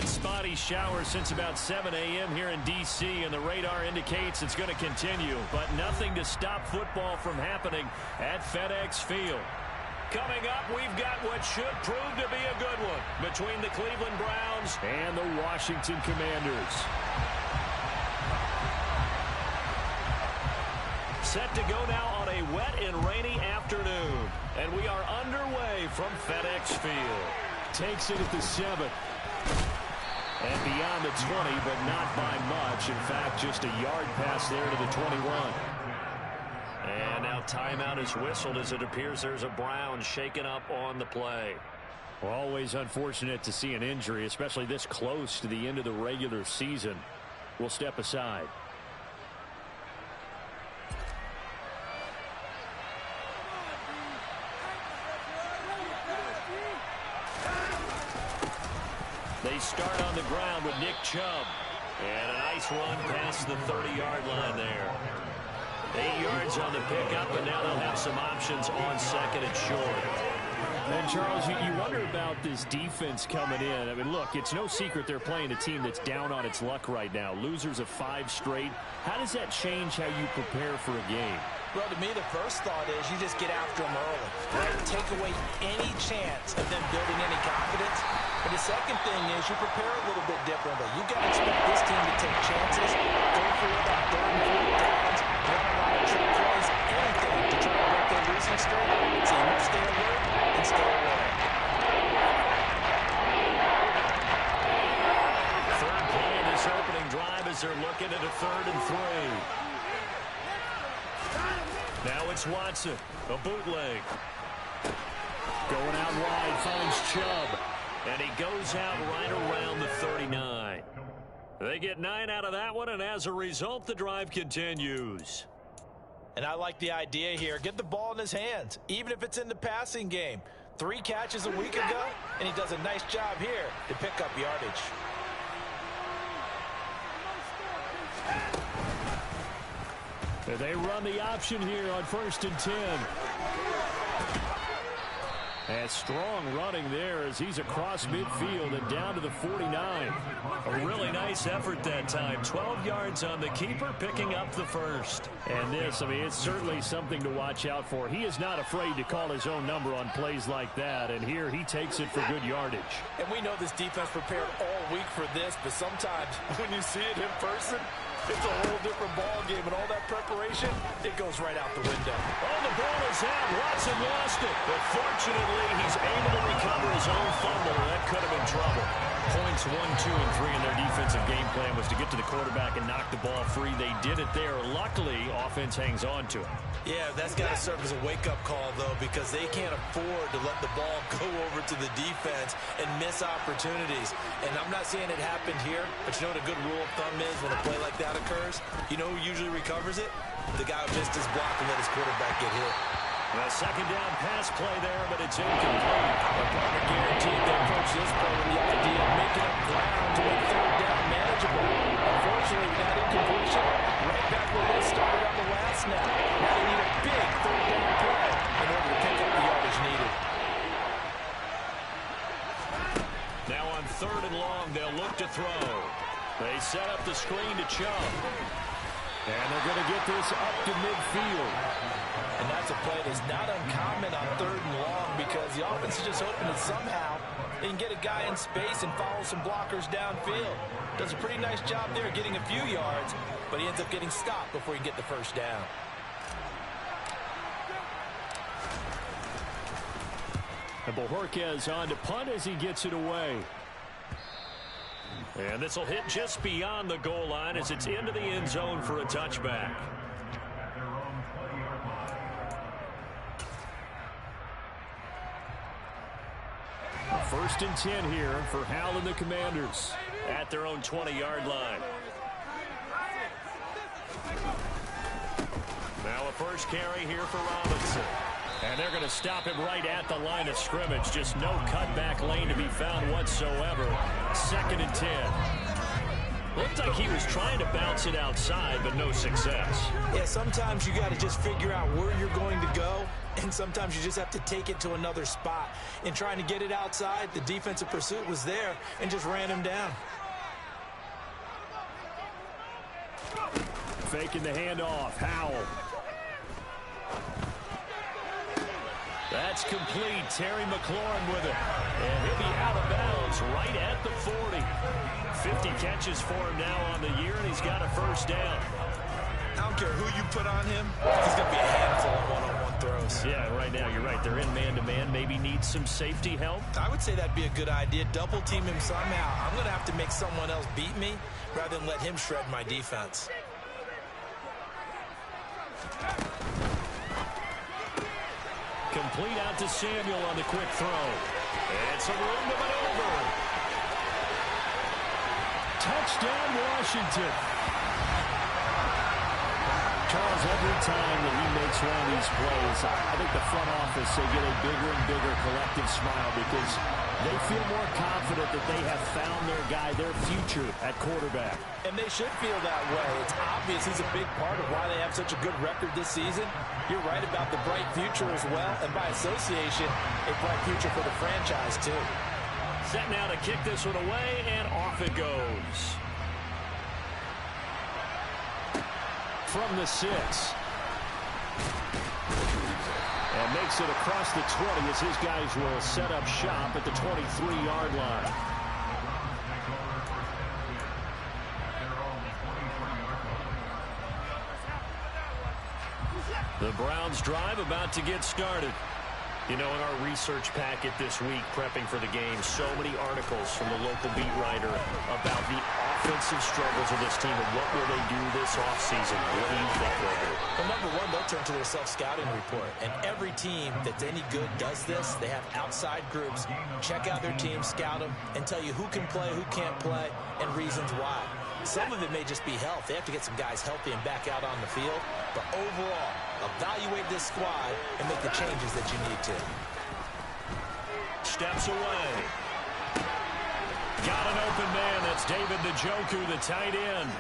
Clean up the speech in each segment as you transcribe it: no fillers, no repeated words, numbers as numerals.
had spotty showers since about 7 a.m. here in D.C., and the radar indicates it's going to continue, but nothing to stop football from happening at FedEx Field. Coming up, we've got what should prove to be a good one between the Cleveland Browns and the Washington Commanders. Set to go now on a wet and rainy afternoon, and we are underway from FedEx Field. Takes it at the 7. And beyond the 20, but not by much. In fact, just a yard pass there to the 21. And now timeout is whistled as it appears there's a Brown shaken up on the play. Well, always unfortunate to see an injury, especially this close to the end of the regular season. We'll step aside. They start on the ground with Nick Chubb. And a nice run past the 30-yard line there. 8 yards on the pickup, and now they'll have some options on second and short. And, Charles, you wonder about this defense coming in. I mean, look, it's no secret they're playing a team that's down on its luck right now. Losers of 5 straight. How does that change how you prepare for a game? Well, to me, the first thought is you just get after them early. Right? Take away any chance of them building any confidence. And the second thing is you prepare a little bit differently. You've got to expect this team to take chances, go for it on 3rd and 4 downs, run a lot of trick plays, anything to try to break their losing streak. So you must stay alert and stay away. Third play in this opening drive as they're looking at a 3rd and 3. Now it's Watson, a bootleg. Going out wide, finds Chubb. And he goes out right around the 39. They get 9 out of that one, and as a result, the drive continues. And I like the idea here. Get the ball in his hands, even if it's in the passing game. 3 catches a week ago, and he does a nice job here to pick up yardage. They run the option here on 1st and 10. And strong running there as he's across midfield and down to the 49. A really nice effort that time. 12 yards on the keeper, picking up the first. And this, I mean, it's certainly something to watch out for. He is not afraid to call his own number on plays like that. And here he takes it for good yardage. And we know this defense prepared all week for this, but sometimes when you see it in person, it's a whole different ball game, and all that preparation, it goes right out the window. Oh, the ball is out. Watson lost it. But fortunately, he's able to recover his own fumble. That could have been trouble. Points 1, 2, and 3 in their defensive game plan was to get to the quarterback and knock the ball free. They did it there. Luckily, offense hangs on to it. Yeah, that's got to serve as a wake-up call, though, because they can't afford to let the ball go over to the defense and miss opportunities. And I'm not saying it happened here, but you know what a good rule of thumb is when a play like that occurs? You know who usually recovers it? The guy who missed his block and let his quarterback get hit. A second down pass play there, but it's incomplete. A partner guaranteed that coach this play with the idea of making up ground to make 3rd down manageable. Unfortunately, with that incompletion, right back where they started on the last snap. Now they need a big 3rd down play in order to pick up the yardage needed. Now on 3rd and long, they'll look to throw. They set up the screen to Chubb. And they're going to get this up to midfield. And that's a play that's not uncommon on 3rd and long because the offense is just hoping that somehow they can get a guy in space and follow some blockers downfield. Does a pretty nice job there getting a few yards, but he ends up getting stopped before he can get the first down. And Bojorquez on to punt as he gets it away. And this will hit just beyond the goal line as it's into the end zone for a touchback. First and 10 here for Hal and the Commanders at their own 20-yard line. Now a first carry here for Robinson. And they're going to stop him right at the line of scrimmage. Just no cutback lane to be found whatsoever. 2nd and 10. Looked like he was trying to bounce it outside, but no success. Yeah, sometimes you got to just figure out where you're going to go, and sometimes you just have to take it to another spot. In trying to get it outside, the defensive pursuit was there and just ran him down. Faking the handoff. Howell. That's complete. Terry McLaurin with it. And he'll be out of bounds right at the 40. 50 catches for him now on the year, and he's got a first down. I don't care who you put on him. He's going to be a handful of one-on-one throws. Yeah, right now you're right. They're in man-to-man. Maybe need some safety help. I would say that'd be a good idea. Double team him somehow. I'm going to have to make someone else beat me rather than let him shred my defense. Complete out to Samuel on the quick throw. And some room to maneuver. Touchdown, Washington. Charles, every time that he makes one of these plays, I think the front office, they get a bigger and bigger collective smile because they feel more confident that they have found their guy, their future at quarterback. And they should feel that way. It's obvious he's a big part of why they have such a good record this season. You're right about the bright future as well, and by association, a bright future for the franchise too. Set now to kick this one away, and off it goes. From the 6. And makes it across the 20 as his guys will set up shop at the 23-yard line. The Browns drive about to get started. You know, in our research packet this week, prepping for the game, so many articles from the local beat writer about the offensive struggles of this team and what will they do this offseason. What do you think they'll do? Well, number one, they'll turn to their self-scouting report. And every team that's any good does this. They have outside groups, check out their team, scout them, and tell you who can play, who can't play, and reasons why. Some of it may just be health. They have to get some guys healthy and back out on the field. But overall, evaluate this squad and make the changes that you need to. Steps away. Got an open man. That's David Njoku, the tight end.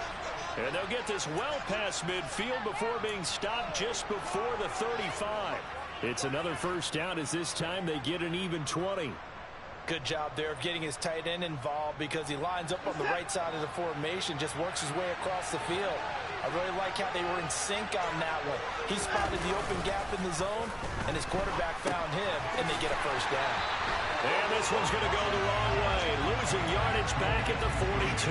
And they'll get this well past midfield before being stopped just before the 35. It's another first down as this time they get an even 20. Good job there of getting his tight end involved because he lines up on the right side of the formation, just works his way across the field. I really like how they were in sync on that one. He spotted the open gap in the zone, and his quarterback found him, and they get a first down. And this one's going to go the wrong way, losing yardage back at the 42.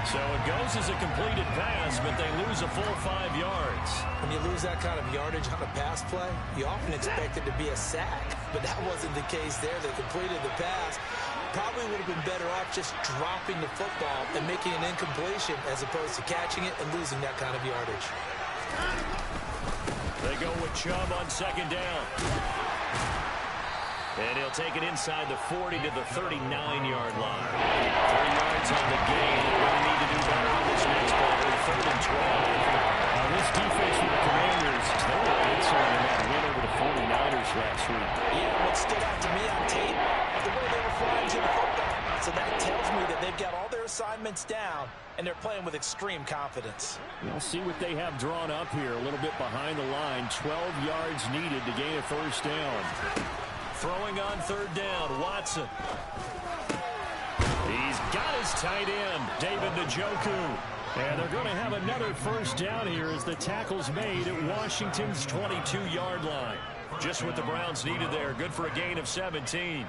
So it goes as a completed pass, but they lose a full 5 yards. When you lose that kind of yardage on a pass play, you often expect it to be a sack, but that wasn't the case there. They completed the pass. Probably would have been better off just dropping the football and making an incompletion as opposed to catching it and losing that kind of yardage. They go with Chubb on second down. And he'll take it inside the 40 to the 39-yard line. 3 yards on the gain. They're going to need to do better on this next play. 3rd and 12. This defense for the Commanders, they were excellent in that win over the 49ers last week. Yeah, what stood out to me on tape, the way they were flying to the football. So that tells me that they've got all their assignments down, and they're playing with extreme confidence. We'll see what they have drawn up here. A little bit behind the line. 12 yards needed to gain a first down. Throwing on 3rd down, Watson. He's got his tight end, David Njoku. And they're going to have another first down here as the tackle's made at Washington's 22-yard line. Just what the Browns needed there. Good for a gain of 17.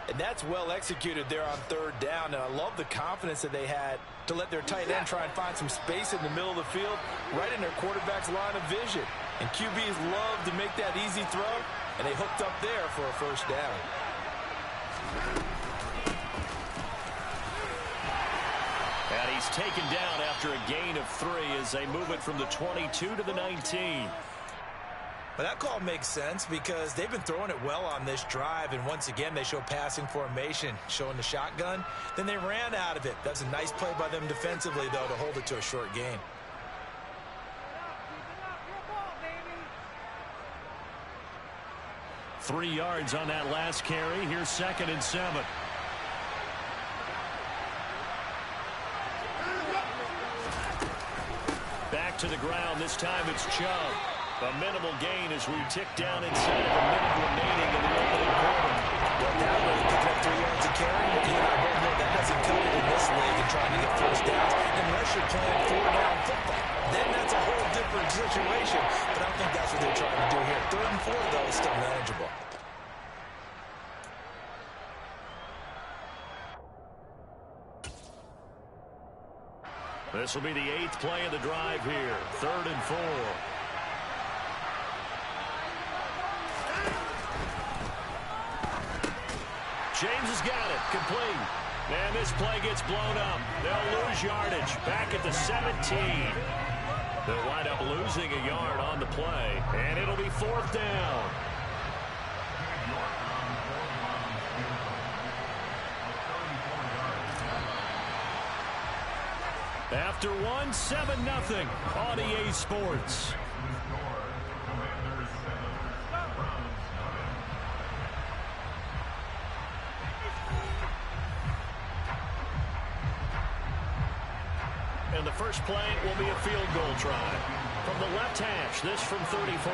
And that's well executed there on 3rd down. And I love the confidence that they had to let their tight end try and find some space in the middle of the field, right in their quarterback's line of vision. And QBs love to make that easy throw, and they hooked up there for a first down. And he's taken down after a gain of 3 as they move it from the 22 to the 19. But that call makes sense because they've been throwing it well on this drive, and once again they show passing formation, showing the shotgun. Then they ran out of it. That's a nice play by them defensively, though, to hold it to a short gain. Three yards on that last carry. Here's 2nd and 7. to the ground. This time it's Chubb. A minimal gain as we tick down inside of a minute remaining in the opening quarter. Well, now we're picking up 3 yards of carry. You and I both know that doesn't cut it in this league and trying to get first downs unless you're playing 4-down football. Then that's a whole different situation. But I don't think that's what they're trying to do here. 3rd and 4, though, is still manageable. This will be the 8th play of the drive here. 3rd and 4. James has got it. Complete. And this play gets blown up. They'll lose yardage. Back at the 17. They'll wind up losing a yard on the play. And it'll be 4th down. After 1, 7-0 on EA Sports. And the first play will be a field goal try. From the left hash, this from 34.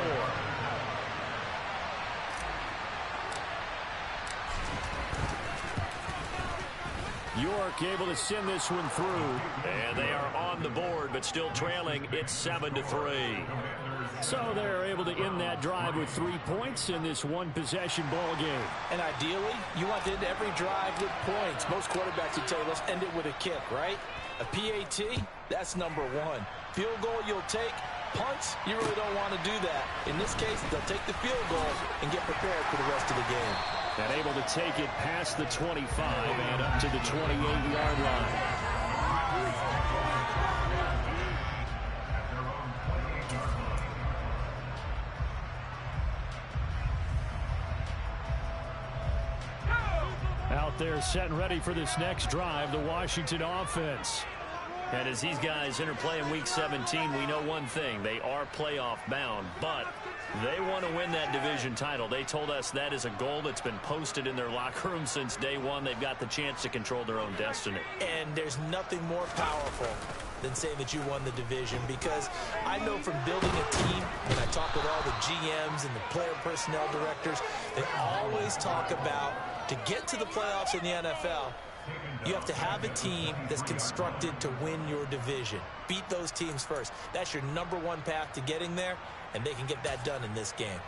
York able to send this one through. And they are on the board, but still trailing. It's 7-3. So they're able to end that drive with 3 points in this one-possession ball game. And ideally, you want to end every drive with points. Most quarterbacks would tell you, let's end it with a kick, right? A PAT, that's number 1. Field goal you'll take. Punts, you really don't want to do that. In this case, they'll take the field goal and get prepared for the rest of the game. And able to take it past the 25 and up to the 28-yard line. Out there set and ready for this next drive, the Washington offense. And as these guys interplay in Week 17, we know one thing. They are playoff bound, but they want to win that division title. They told us that is a goal that's been posted in their locker room since day one. They've got the chance to control their own destiny. And there's nothing more powerful than saying that you won the division, because I know from building a team, when I talk with all the GMs and the player personnel directors, they always talk about, to get to the playoffs in the NFL, you have to have a team that's constructed to win your division. Beat those teams first. That's your number 1 path to getting there, and they can get that done in this game.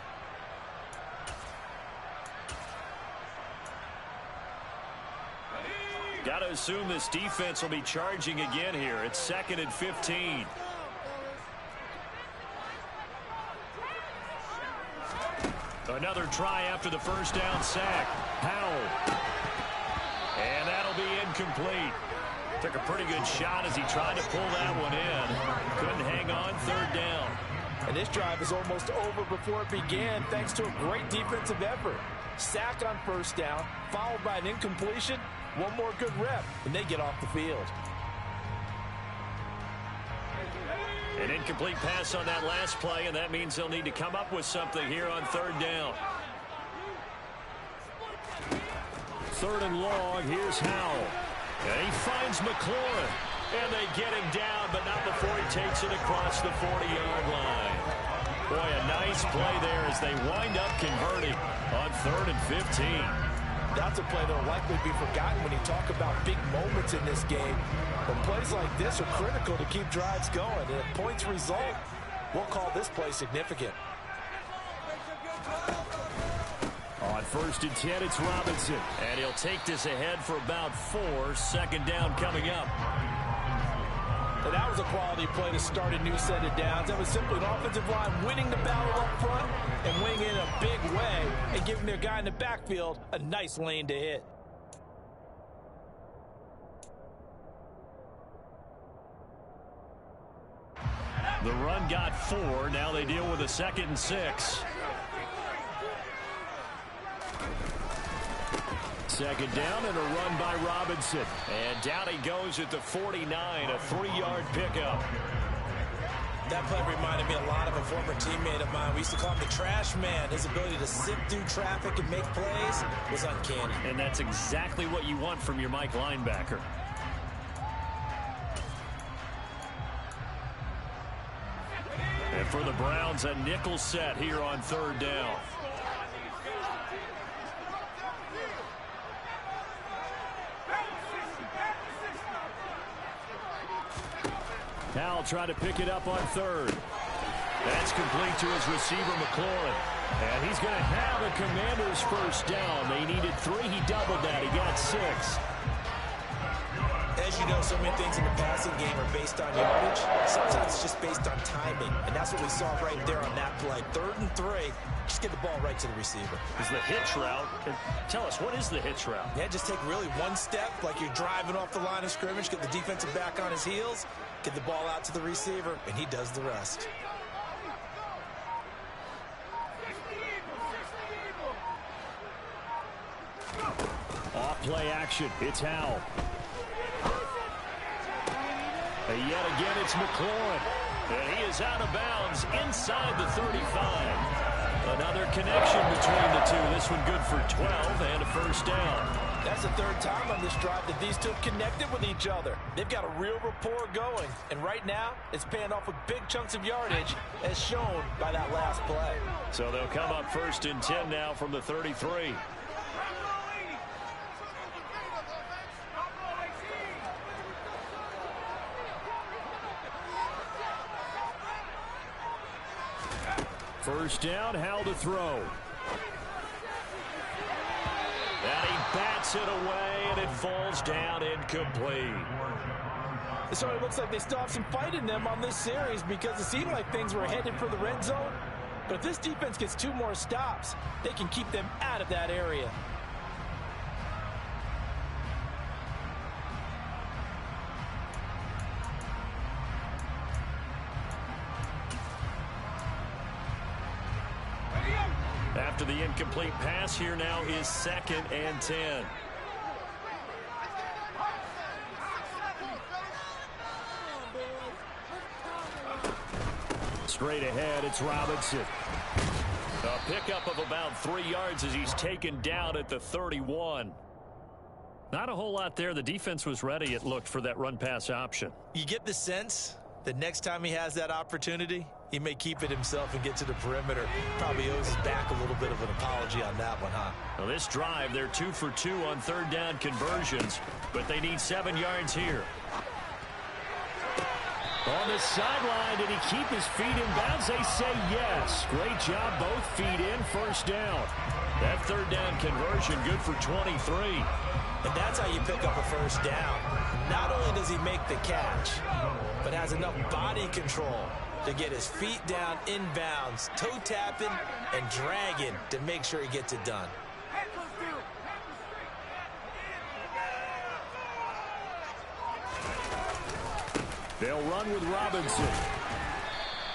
Got to assume this defense will be charging again here. It's 2nd and 15. Another try after the first down sack. Howell. And that'll be incomplete. Took a pretty good shot as he tried to pull that one in. Couldn't hang on. 3rd down. And this drive is almost over before it began, thanks to a great defensive effort. Sack on first down, followed by an incompletion. One more good rep, and they get off the field. An incomplete pass on that last play, and that means they'll need to come up with something here on 3rd down. 3rd and long. Here's Howell. And he finds McLaurin. And they get him down, but not before he takes it across the 40-yard line. Boy, a nice play there as they wind up converting on 3rd and 15. That's a play that will likely be forgotten when you talk about big moments in this game. But plays like this are critical to keep drives going. And if points result, we'll call this play significant. On 1st and 10, it's Robinson. And he'll take this ahead for about 4. 2nd down coming up. And that was a quality play to start a new set of downs. That was simply an offensive line winning the battle up front and winning in a big way and giving their guy in the backfield a nice lane to hit. The run got 4. Now they deal with a 2nd and 6. 2nd down and a run by Robinson. And down he goes at the 49, a 3-yard pickup. That play reminded me a lot of a former teammate of mine. We used to call him the trash man. His ability to sit through traffic and make plays was uncanny. And that's exactly what you want from your Mike linebacker. For the Browns, a nickel set here on third down. Howell trying to pick it up on third. That's complete to his receiver, McLaurin. And he's going to have a Commanders first down. They needed 3. He doubled that. He got 6. As you know, so many things in the passing game are based on yardage. Sometimes it's just based on timing. And that's what we saw right there on that play. 3rd and 3. Just get the ball right to the receiver. Is the hitch route. And tell us, what is the hitch route? Yeah, just take really one step like you're driving off the line of scrimmage, get the defensive back on his heels, get the ball out to the receiver, and he does the rest. Off play action. It's Howell. And yet again, it's McLaurin. And he is out of bounds inside the 35. Another connection between the two. This one good for 12 and a first down. That's the 3rd time on this drive that these two have connected with each other. They've got a real rapport going. And right now, it's paying off with big chunks of yardage, as shown by that last play. So they'll come up 1st and 10 now from the 33. First down, Howell to throw. And he bats it away, and it falls down incomplete. It sort of looks like they still have some fight in them on this series because it seemed like things were headed for the red zone. But if this defense gets 2 more stops, they can keep them out of that area. After the incomplete pass, here now is 2nd and 10. Straight ahead, it's Robinson. A pickup of about 3 yards as he's taken down at the 31. Not a whole lot there. The defense was ready, it looked, for that run-pass option. You get the sense that next time he has that opportunity, he may keep it himself and get to the perimeter. Probably owes his back a little bit of an apology on that one, huh? Well, this drive, they're 2 for 2 on 3rd down conversions, but they need 7 yards here. On the sideline, did he keep his feet in bounds? They say yes. Great job, both feet in, first down. That 3rd down conversion good for 23. And that's how you pick up a first down. Not only does he make the catch, but has enough body control to get his feet down inbounds, toe tapping and dragging to make sure he gets it done. They'll run with Robinson.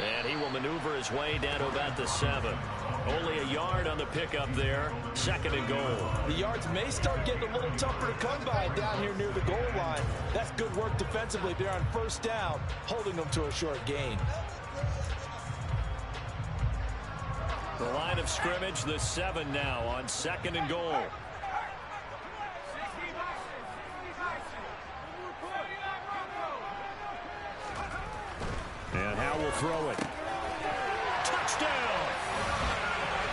And he will maneuver his way down to about the 7. Only a yard on the pickup there. 2nd and goal. The yards may start getting a little tougher to come by down here near the goal line. That's good work defensively there on first down, holding them to a short gain. The line of scrimmage, the 7 now on 2nd and goal. And Howell will throw it. Touchdown!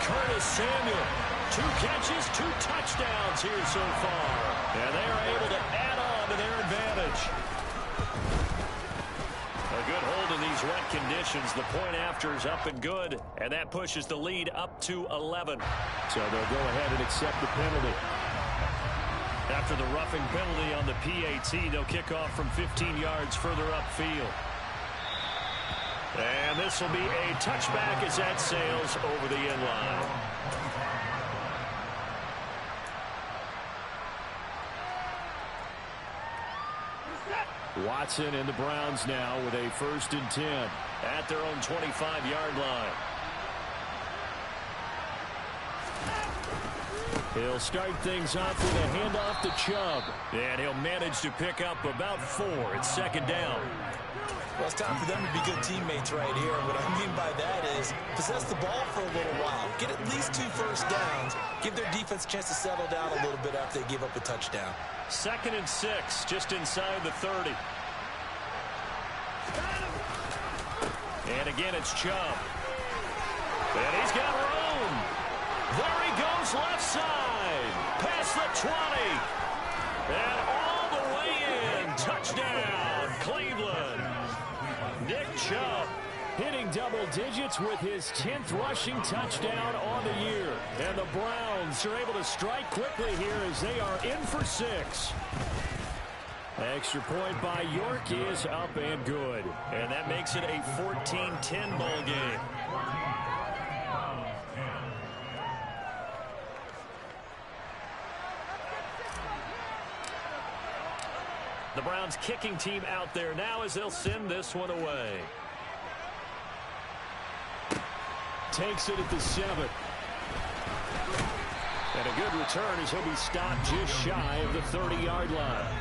Curtis Samuel. 2 catches, 2 touchdowns here so far. And they are able to add on to their advantage. A good hold in these wet conditions. The point after is up and good. And that pushes the lead up to 11. So they'll go ahead and accept the penalty. After the roughing penalty on the PAT, they'll kick off from 15 yards further upfield. And this will be a touchback as that sails over the end line. Watson and the Browns now with a 1st and 10 at their own 25-yard line. He'll start things off with a handoff to Chubb. And he'll manage to pick up about 4. It's 2nd down. Well, it's time for them to be good teammates right here. What I mean by that is possess the ball for a little while. Get at least 2 first downs. Give their defense a chance to settle down a little bit after they give up a touchdown. 2nd and 6, just inside the 30. And again, it's Chubb. And he's got room. There he goes left side. Past the 20. And all the way in. Touchdown, Cleveland. Nick Chubb hitting double digits with his 10th rushing touchdown on the year. And the Browns are able to strike quickly here as they are in for 6. Extra point by York is up and good. And that makes it a 14-10 ball game. The Browns kicking team out there now as they'll send this one away. Takes it at the 7. And a good return as he'll be stopped just shy of the 30-yard line.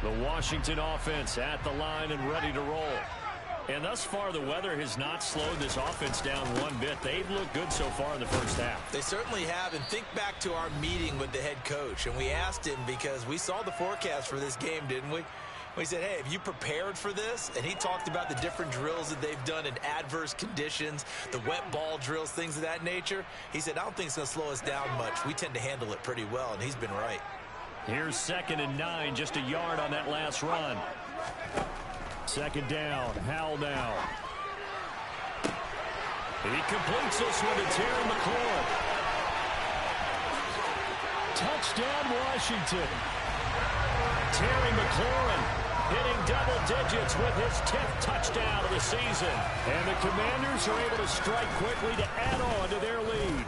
The Washington offense at the line and ready to roll. And thus far, the weather has not slowed this offense down one bit. They've looked good so far in the first half. They certainly have. And think back to our meeting with the head coach. And we asked him because we saw the forecast for this game, didn't we? We said, hey, have you prepared for this? And he talked about the different drills that they've done in adverse conditions, the wet ball drills, things of that nature. He said, I don't think it's going to slow us down much. We tend to handle it pretty well, and he's been right. Here's 2nd and 9, just a yard on that last run. 2nd down, Howell now. He completes this one to Terry McLaurin. Touchdown, Washington. Terry McLaurin hitting double digits with his 10th touchdown of the season. And the Commanders are able to strike quickly to add on to their lead.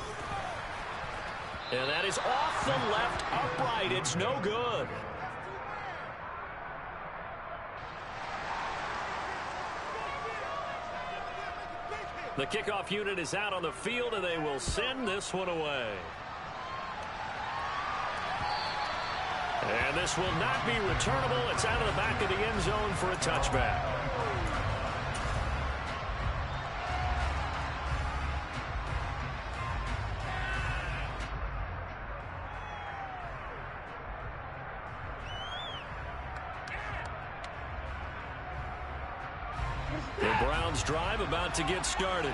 And that is off the left upright. It's no good. The kickoff unit is out on the field, and they will send this one away. And this will not be returnable. It's out of the back of the end zone for a touchback. The Browns drive about to get started.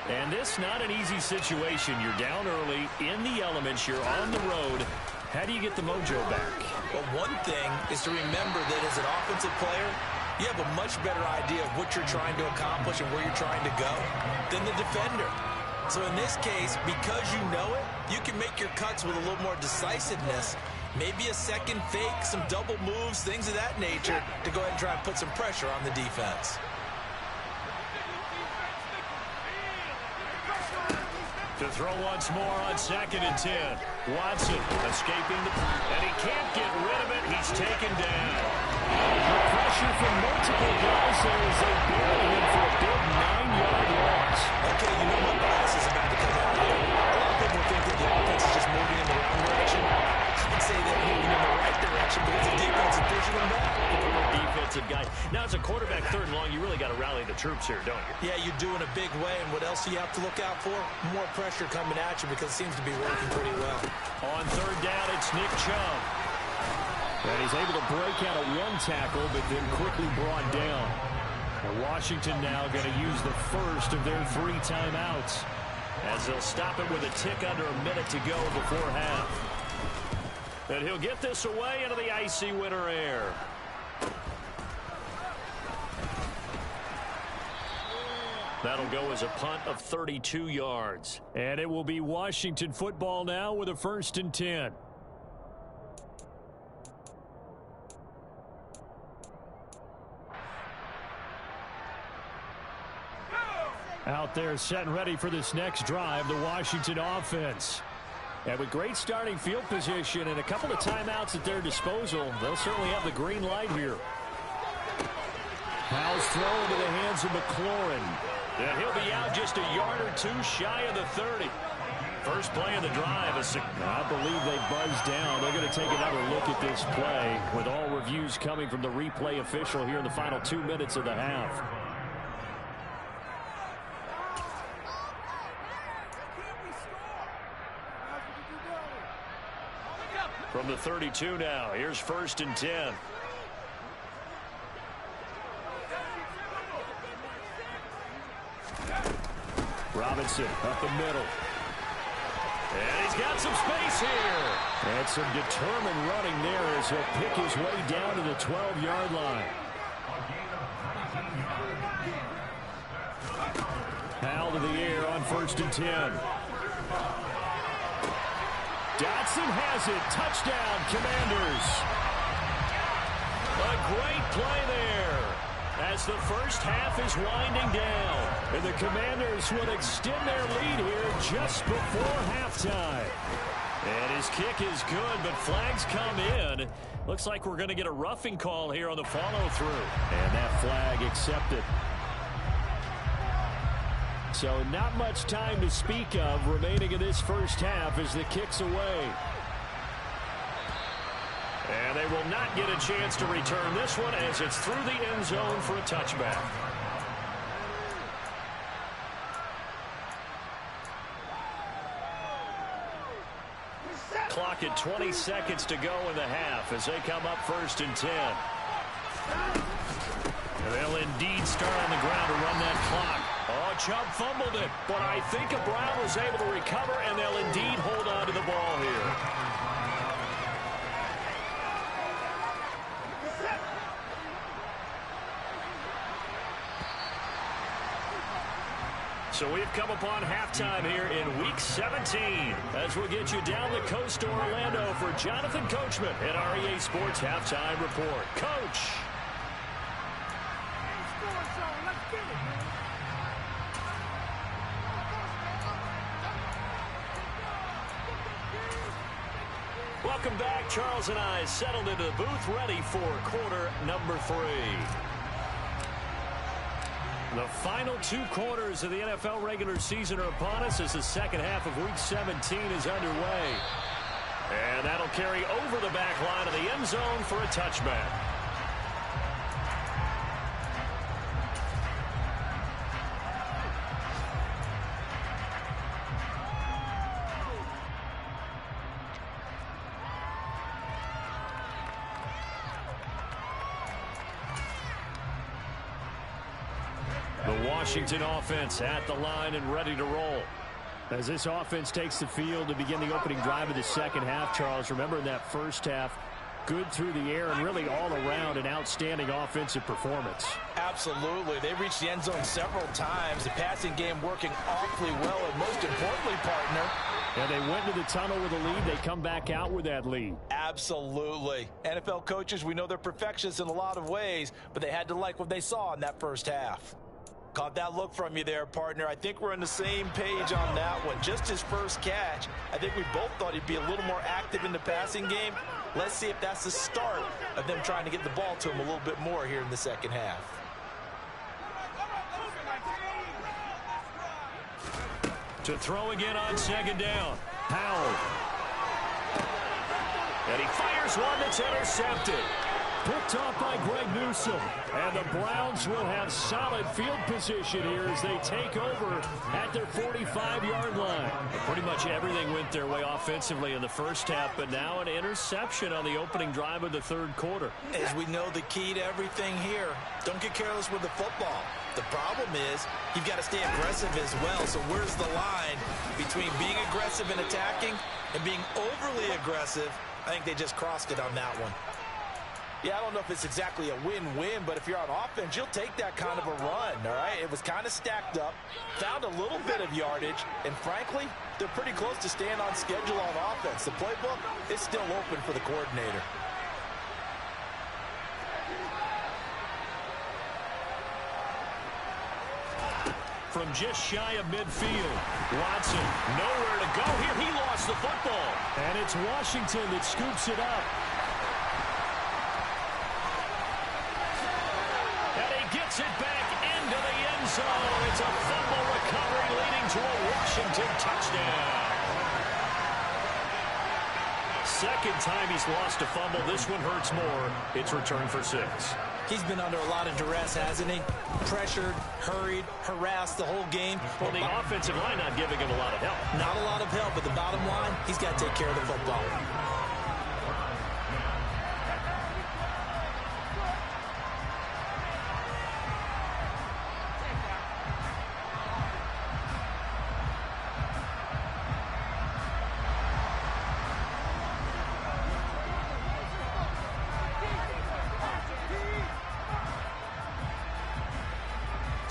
And this not an easy situation. You're down early, in the elements, you're on the road. How do you get the mojo back? Well, one thing is to remember that as an offensive player, you have a much better idea of what you're trying to accomplish and where you're trying to go than the defender. So in this case, because you know it, you can make your cuts with a little more decisiveness. Maybe a second fake, some double moves, things of that nature to go ahead and try and put some pressure on the defense. To throw once more on 2nd and 10. Watson escaping and he can't get rid of it. He's taken down. The pressure from multiple guys there as they bury him for a big 9-yard loss. Okay, you know my bias is about to come out here. A lot of people think that the offense is just moving in the wrong direction. I would say they're moving in the right direction because the defense is pushing them back. Defensive guy. Now, as a quarterback, 3rd and long, you really got to rally the troops here, don't you? Yeah, you do in a big way. And what else do you have to look out for? More pressure coming at you because it seems to be working pretty well. On 3rd down, it's Nick Chubb. And he's able to break out of one tackle, but then quickly brought down. And Washington now going to use the first of their 3 timeouts as they'll stop it with a tick under a minute to go before half. And he'll get this away into the icy winter air. That'll go as a punt of 32 yards. And it will be Washington football now with a 1st and 10. Out there set and ready for this next drive, the Washington offense. And with great starting field position and a couple of timeouts at their disposal, they'll certainly have the green light here. Howell's throw into the hands of McLaurin. And he'll be out just a yard or 2 shy of the 30. First play of the drive. I believe they buzzed down. They're going to take another look at this play with all reviews coming from the replay official here in the final 2 minutes of the half. From the 32 now, here's 1st and 10. Robinson up the middle. And he's got some space here. And some determined running there as he'll pick his way down to the 12-yard line. Powell to the air on 1st and 10. Dotson has it. Touchdown, Commanders. A great play there as the first half is winding down. And the Commanders will extend their lead here just before halftime. And his kick is good, but flags come in. Looks like we're going to get a roughing call here on the follow-through. And that flag accepted. So not much time to speak of remaining in this first half as the kick's away. And they will not get a chance to return this one as it's through the end zone for a touchback. Clock at 20 seconds to go in the half as they come up 1st and 10. And they'll indeed start on the ground to run that clock. Oh, Chubb fumbled it, but I think Brown was able to recover, and they'll indeed hold on to the ball here. So we've come upon halftime here in Week 17 as we'll get you down the coast to Orlando for Jonathan Coachman at REA Sports Halftime Report. Coach. Welcome back. Charles and I settled into the booth ready for quarter number 3. The final 2 quarters of the NFL regular season are upon us as the second half of Week 17 is underway. And that'll carry over the back line of the end zone for a touchback. Washington offense at the line and ready to roll. As this offense takes the field to begin the opening drive of the second half, Charles, remember in that first half, good through the air and really all around an outstanding offensive performance. Absolutely. They reached the end zone several times. The passing game working awfully well, and most importantly, partner. Yeah, they went to the tunnel with a lead. They come back out with that lead. Absolutely. NFL coaches, we know they're perfectionists in a lot of ways, but they had to like what they saw in that first half. Caught that look from you there, partner. I think we're on the same page on that one. Just his first catch, I think we both thought he'd be a little more active in the passing game. Let's see if that's the start of them trying to get the ball to him a little bit more here in the second half. To throw again on second down. Powell. And he fires one that's intercepted. Picked off by Greg Newsome. And the Browns will have solid field position here as they take over at their 45-yard line. Pretty much everything went their way offensively in the first half, but now an interception on the opening drive of the third quarter. As we know, the key to everything here, don't get careless with the football. The problem is you've got to stay aggressive as well. So where's the line between being aggressive and attacking and being overly aggressive? I think they just crossed it on that one. Yeah, I don't know if it's exactly a win-win, but if you're on offense, you'll take that kind of a run, all right? It was kind of stacked up, found a little bit of yardage, and frankly, they're pretty close to staying on schedule on offense. The playbook is still open for the coordinator. From just shy of midfield, Watson nowhere to go here. He lost the football, and it's Washington that scoops it up. Gets it back into the end zone. It's a fumble recovery leading to a Washington touchdown. Second time he's lost a fumble. This one hurts more. It's returned for 6. He's been under a lot of duress, hasn't he? Pressured, hurried, harassed the whole game. Well, the offensive line not giving him a lot of help. Not a lot of help, but the bottom line, he's got to take care of the football.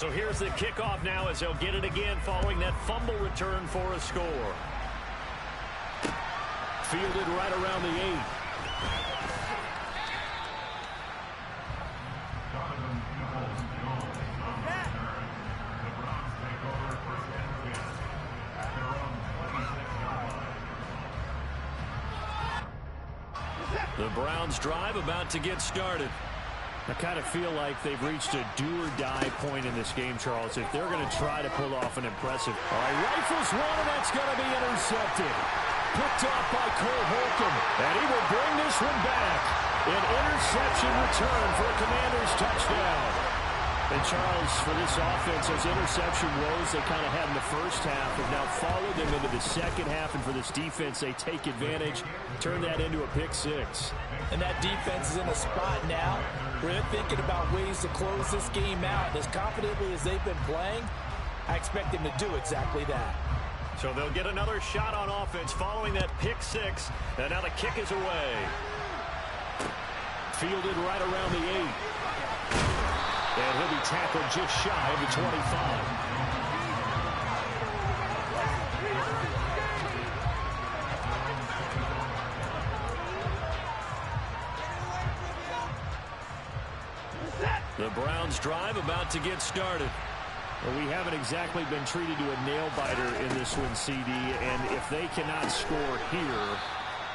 So here's the kickoff now as they'll get it again following that fumble return for a score. Fielded right around the 8. The Browns drive about to get started. I kind of feel like they've reached a do-or-die point in this game, Charles, if they're going to try to pull off an impressive. All right, rifles one, and that's going to be intercepted. Picked off by Cole Holcomb, and he will bring this one back. An interception return for a Commanders touchdown. And, Charles, for this offense, those interception woes they kind of had in the first half have now followed them into the second half. And for this defense, they take advantage, turn that into a pick 6. And that defense is in a spot now where they're thinking about ways to close this game out. As confidently as they've been playing, I expect them to do exactly that. So they'll get another shot on offense following that pick 6. And now the kick is away. Fielded right around the 8. And he'll be tackled just shy of the 25. The Browns drive about to get started. Well, we haven't exactly been treated to a nail-biter in this one, CD. And if they cannot score here,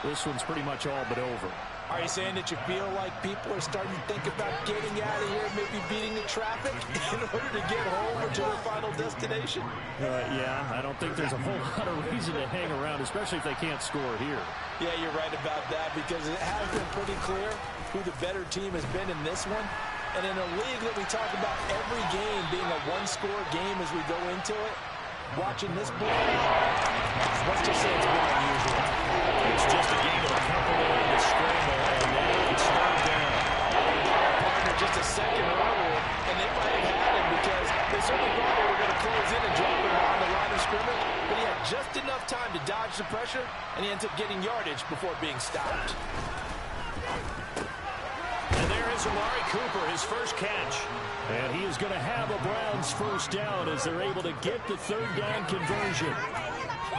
this one's pretty much all but over. Are you saying that you feel like people are starting to think about getting out of here, maybe beating the traffic in order to get home or to their final destination? Yeah, I don't think there's a whole lot of reason to hang around, especially if they can't score here. Yeah, you're right about that because it has been pretty clear who the better team has been in this one. And in a league that we talk about every game being a one-score game as we go into it, watching this play, let's just say it's been unusual. It's just a game of a couple in the scramble, and now it's third down. Partner just a second earlier, and they might have had him because they certainly thought they were going to close in and drop him on the line of scrimmage, but he had just enough time to dodge the pressure, and he ends up getting yardage before being stopped. And there is Amari Cooper, his first catch. And he is going to have a Browns first down as they're able to get the third down conversion.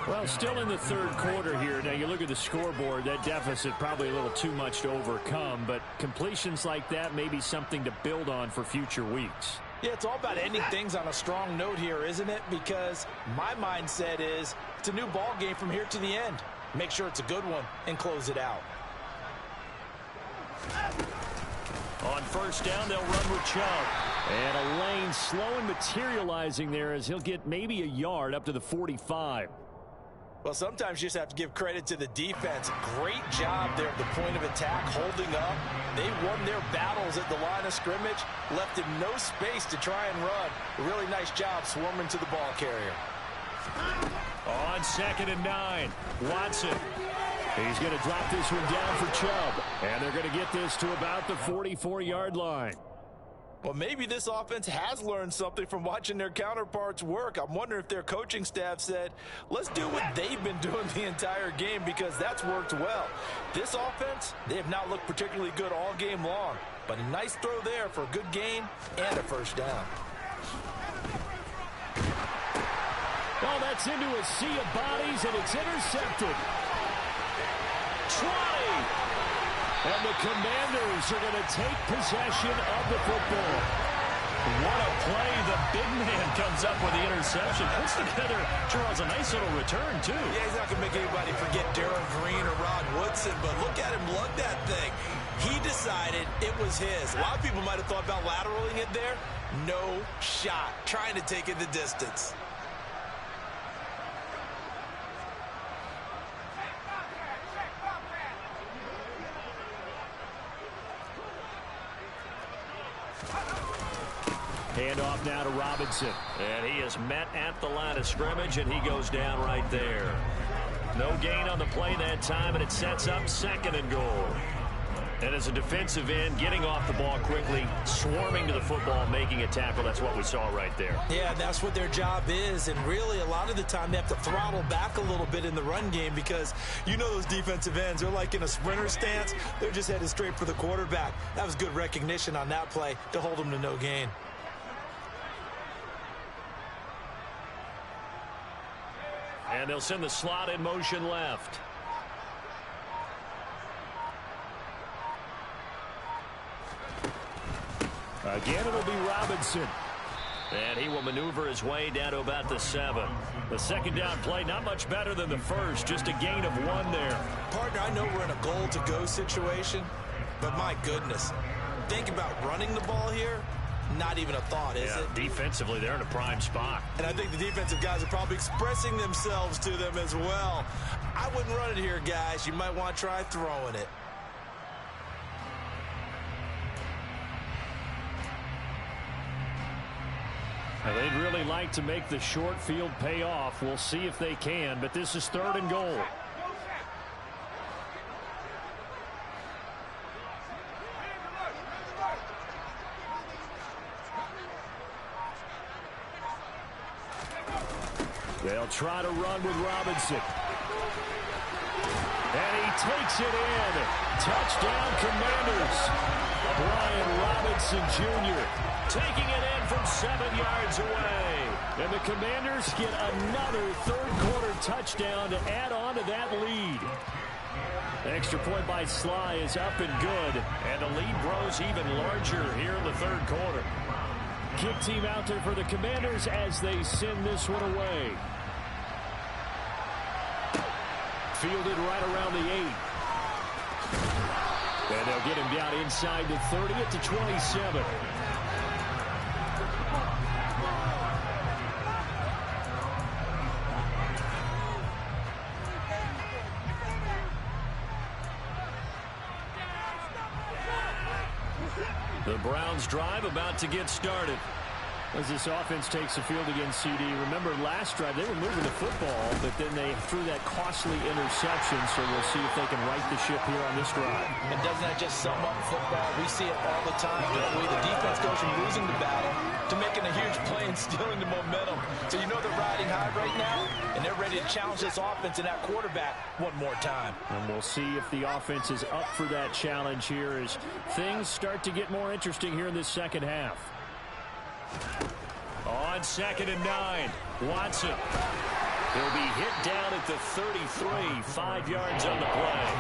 Well, still in the third quarter here. Now, you look at the scoreboard, that deficit probably a little too much to overcome, but completions like that may be something to build on for future weeks. Yeah, it's all about ending things on a strong note here, isn't it? Because my mindset is it's a new ball game from here to the end. Make sure it's a good one and close it out. On first down, they'll run with Chubb. And a lane slow and materializing there as he'll get maybe a yard up to the 45. Well, sometimes you just have to give credit to the defense. Great job there at the point of attack, holding up. They won their battles at the line of scrimmage, left him no space to try and run. A really nice job swarming to the ball carrier. On 2nd and 9, Watson. He's going to drop this one down for Chubb. And they're going to get this to about the 44-yard line. Well, maybe this offense has learned something from watching their counterparts work. I'm wondering if their coaching staff said, let's do what they've been doing the entire game because that's worked well. This offense, they have not looked particularly good all game long. But a nice throw there for a good gain and a first down. Well, that's into a sea of bodies, and it's intercepted. 20. And the Commanders are going to take possession of the football. What a play. The big man comes up with the interception. Puts together, Charles, a nice little return, too. Yeah, he's not going to make anybody forget Darren Green or Rod Woodson, but look at him lug that thing. He decided it was his. A lot of people might have thought about lateraling it there. No shot. Trying to take it the distance. Handoff now to Robinson. And he is met at the line of scrimmage, and he goes down right there. No gain on the play that time, and it sets up 2nd and goal. And as a defensive end, getting off the ball quickly, swarming to the football, making a tackle, that's what we saw right there. Yeah, that's what their job is, and really a lot of the time they have to throttle back a little bit in the run game because you know those defensive ends, they're like in a sprinter stance. They're just headed straight for the quarterback. That was good recognition on that play to hold them to no gain. And they'll send the slot in motion left. Again, it'll be Robinson. And he will maneuver his way down to about the 7. The second down play, not much better than the first. Just a gain of 1 there. Partner, I know we're in a goal-to-go situation, but my goodness. Think about running the ball here. Not even a thought, is it? Defensively, they're in a prime spot. And I think the defensive guys are probably expressing themselves to them as well. I wouldn't run it here, guys. You might want to try throwing it. Now, they'd really like to make the short field pay off. We'll see if they can, but this is 3rd and goal. They'll try to run with Robinson. And he takes it in. Touchdown, Commanders. Brian Robinson Jr. taking it in from 7 yards away. And the Commanders get another third-quarter touchdown to add on to that lead. The extra point by Sly is up and good. And the lead grows even larger here in the third quarter. Kick team out there for the Commanders as they send this one away. Fielded right around the 8. And they'll get him down inside the 30 at the 27. The Browns drive about to get started. As this offense takes the field against CD. Remember, last drive, they were moving the football, but then they threw that costly interception, so we'll see if they can right the ship here on this drive. And doesn't that just sum up football? We see it all the time, don't we? The defense goes from losing the battle to making a huge play and stealing the momentum. So you know they're riding high right now, and they're ready to challenge this offense and that quarterback one more time. And we'll see if the offense is up for that challenge here as things start to get more interesting here in this second half. On 2nd and 9, Watson. He'll be hit down at the 33, 5 yards on the play.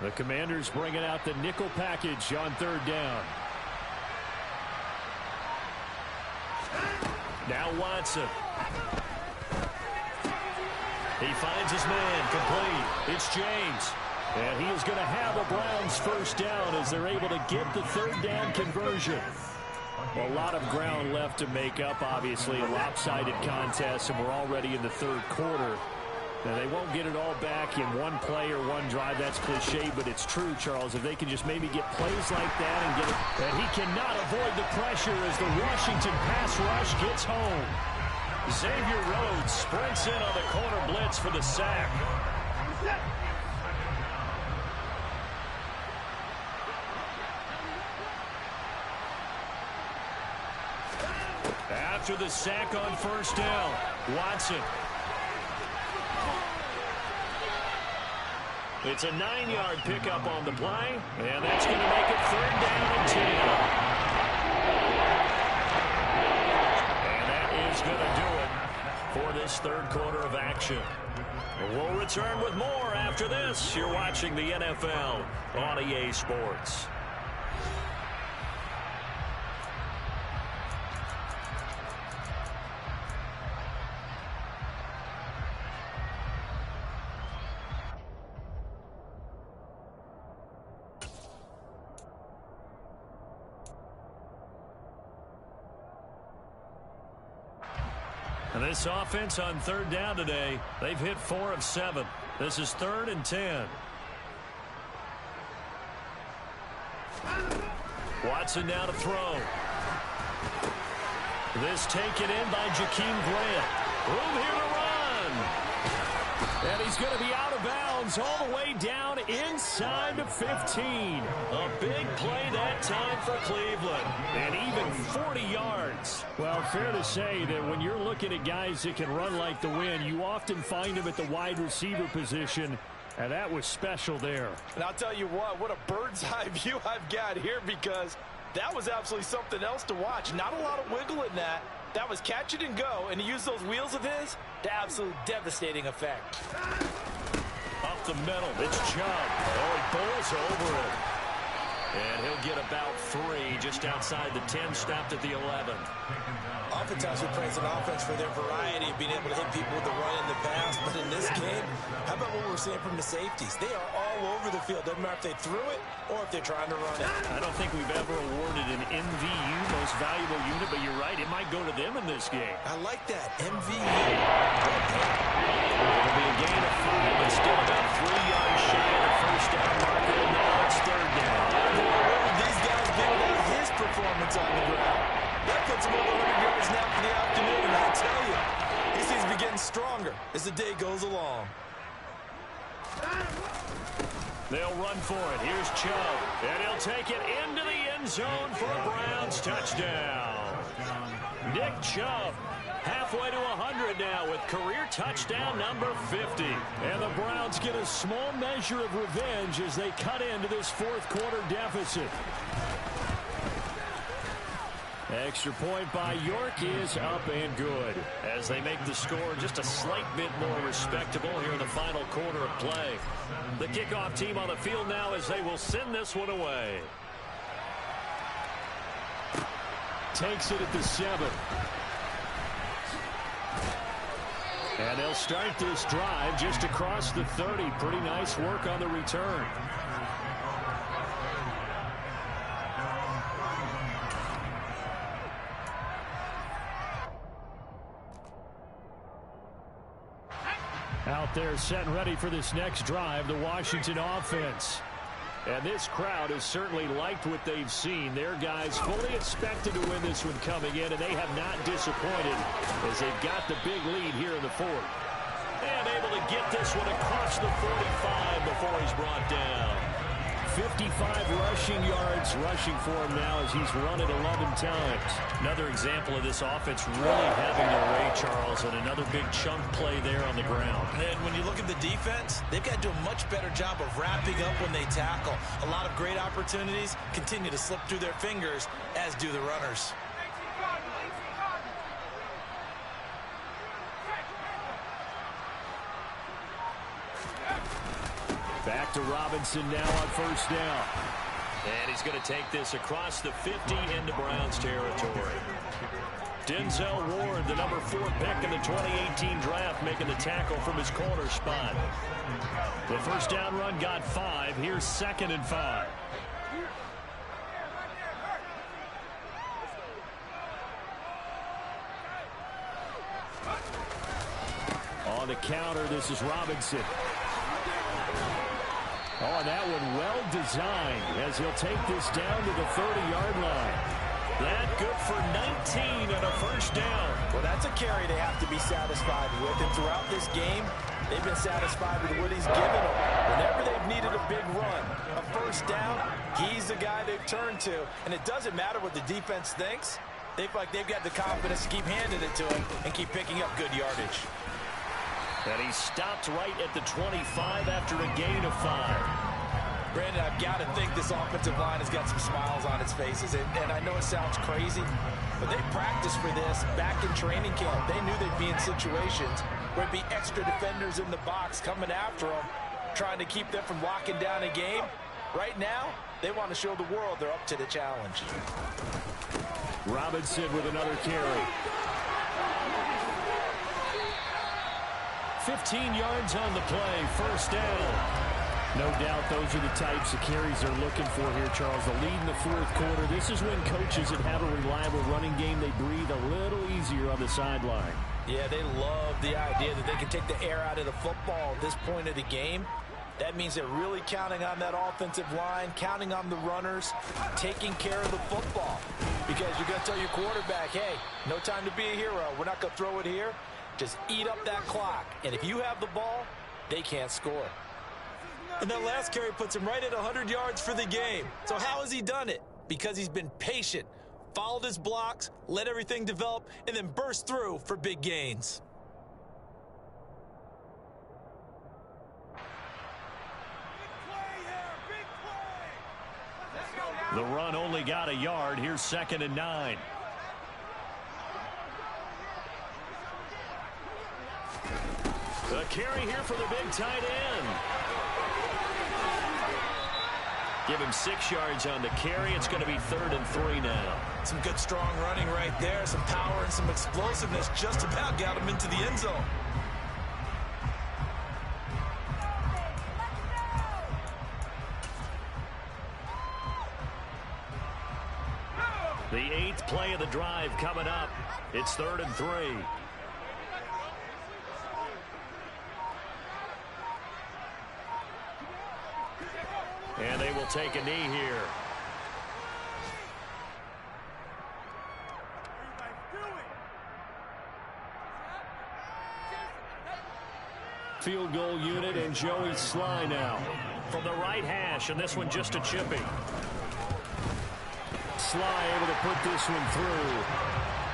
The Commanders bringing out the nickel package on 3rd down. Now Watson. He finds his man complete. It's James. And he is going to have a Browns first down as they're able to get the 3rd down conversion. A lot of ground left to make up, obviously. A lopsided contest, and we're already in the 3rd quarter. Now, they won't get it all back in one play or one drive. That's cliche, but it's true, Charles. If they can just maybe get plays like that and get it. And he cannot avoid the pressure as the Washington pass rush gets home. Xavier Rhodes sprints in on the corner blitz for the sack. After the sack on 1st down, Watson. It's a 9-yard pickup on the play, and that's going to make it 3rd down and 10. And that is going to do it for this 3rd quarter of action. And we'll return with more after this. You're watching the NFL on EA Sports. And this offense on 3rd down today, they've hit 4 of 7. This is 3rd and 10. Watson now to throw. This taken in by Jakeem Grant. Room here to run. And he's going to be out of bounds all the way down inside the 15. A big play that time for Cleveland. And even 40 yards. Well, fair to say that when you're looking at guys that can run like the wind, you often find them at the wide receiver position. And that was special there. And I'll tell you what a bird's eye view I've got here, because that was absolutely something else to watch. Not a lot of wiggle in that. That was catch it and go, and he used those wheels of his to absolute devastating effect. Up the middle, it's Chubb. Oh, he bowls over it. And he'll get about 3 just outside the 10, stopped at the 11. Oftentimes we praise an offense for their variety of being able to hit people with the run in the pass, but in this game, how about what we're seeing from the safeties? They are all over the field. Doesn't matter if they threw it or if they're trying to run it. I don't think we've ever awarded an MVU, most valuable unit, but you're right, it might go to them in this game. I like that, MVU. It'll be a gain of 5, but still about 3 yards shy of the first down marker, and now it's 3rd down. What would these guys be without his performance on the ground? That puts him over 100 yards now for the afternoon, and I tell you, he seems to be getting stronger as the day goes along. They'll run for it. Here's Chubb, and he'll take it into the end zone for a Browns touchdown. Nick Chubb, halfway to 100 now with career touchdown number 50. And the Browns get a small measure of revenge as they cut into this 4th quarter deficit. Extra point by York is up and good as they make the score just a slight bit more respectable here in the final quarter of play. The kickoff team on the field now as they will send this one away. Takes it at the 7. And they'll start this drive just across the 30. Pretty nice work on the return. Out there set and ready for this next drive, the Washington offense. And this crowd has certainly liked what they've seen. Their guys fully expected to win this one coming in, and they have not disappointed as they've got the big lead here in the 4th. And able to get this one across the 45 before he's brought down. 55 rushing yards rushing for him now as he's run it 11 times. Another example of this offense really having their way, Charles, and another big chunk play there on the ground. And when you look at the defense, they've got to do a much better job of wrapping up when they tackle. A lot of great opportunities continue to slip through their fingers, as do the runners. Back to Robinson now on 1st down. And he's going to take this across the 50 into Browns territory. Denzel Ward, the number 4 pick in the 2018 draft, making the tackle from his corner spot. The 1st down run got 5. Here's 2nd and 5. On the counter, this is Robinson. Oh, and that one well designed as he'll take this down to the 30-yard line. That good for 19 and a 1st down. Well, that's a carry they have to be satisfied with. And throughout this game, they've been satisfied with what he's given them. Whenever they've needed a big run, a 1st down, he's the guy they've turned to. And it doesn't matter what the defense thinks. They feel like they've got the confidence to keep handing it to him and keep picking up good yardage. And he stopped right at the 25 after a gain of 5. Brandon, I've got to think this offensive line has got some smiles on its faces. And I know it sounds crazy, but they practiced for this back in training camp. They knew they'd be in situations where it'd be extra defenders in the box coming after them, trying to keep them from locking down a game. Right now, they want to show the world they're up to the challenge. Robinson with another carry. 15 yards on the play, 1st down. No doubt those are the types of carries they're looking for here, Charles. The lead in the 4th quarter. This is when coaches that have a reliable running game, they breathe a little easier on the sideline. Yeah, they love the idea that they can take the air out of the football at this point of the game. That means they're really counting on that offensive line, counting on the runners, taking care of the football. Because you're going to tell your quarterback, hey, no time to be a hero. We're not going to throw it here. Just eat up that clock. And if you have the ball, they can't score. And that last carry puts him right at 100 yards for the game. So how has he done it? Because he's been patient, followed his blocks, let everything develop, and then burst through for big gains. The run only got a yard. Here's 2nd and 9. The carry here for the big tight end. Give him 6 yards on the carry. It's going to be 3rd and 3 now. Some good, strong running right there. Some power and some explosiveness just about got him into the end zone. The 8th play of the drive coming up. It's 3rd and 3. And they will take a knee here. Field goal unit and Joey Sly now from the right hash, and this one just a chippy. Sly able to put this one through.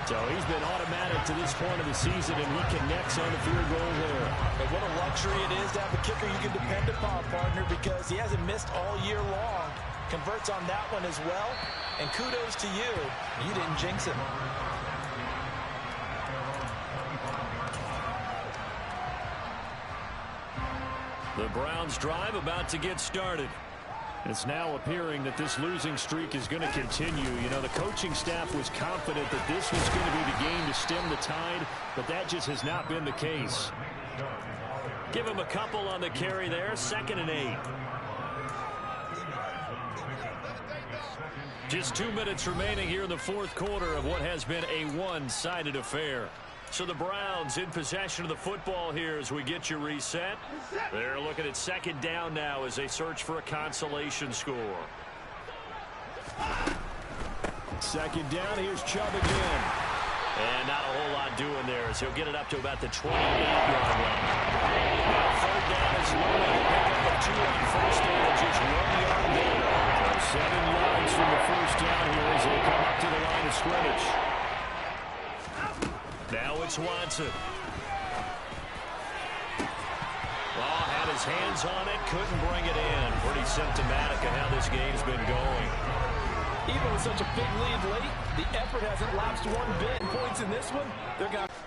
So he's been automatic to this point of the season, and he connects on the field goal there. And what a luxury it is to have a kicker you can depend upon, partner, because he hasn't missed all year long. Converts on that one as well. And kudos to you. You didn't jinx him. The Browns drive about to get started. It's now appearing that this losing streak is going to continue. You know, the coaching staff was confident that this was going to be the game to stem the tide, but that just has not been the case. Give him a couple on the carry there. 2nd and 8. Just 2 minutes remaining here in the 4th quarter of what has been a one-sided affair. So the Browns in possession of the football here as we get you reset. They're looking at 2nd down now as they search for a consolation score. 2nd down, here's Chubb again. And not a whole lot doing there as he'll get it up to about the 28-yard line. Now 3rd down is low. He'll pick up a 2 on 1st down and just 1 yard there. So 7 yards from the 1st down here as they come up to the line of scrimmage. Now it's Watson. Well, had his hands on it, couldn't bring it in. Pretty symptomatic of how this game's been going. Even with such a big lead late, the effort hasn't lapsed one bit. Points in this one, they're going to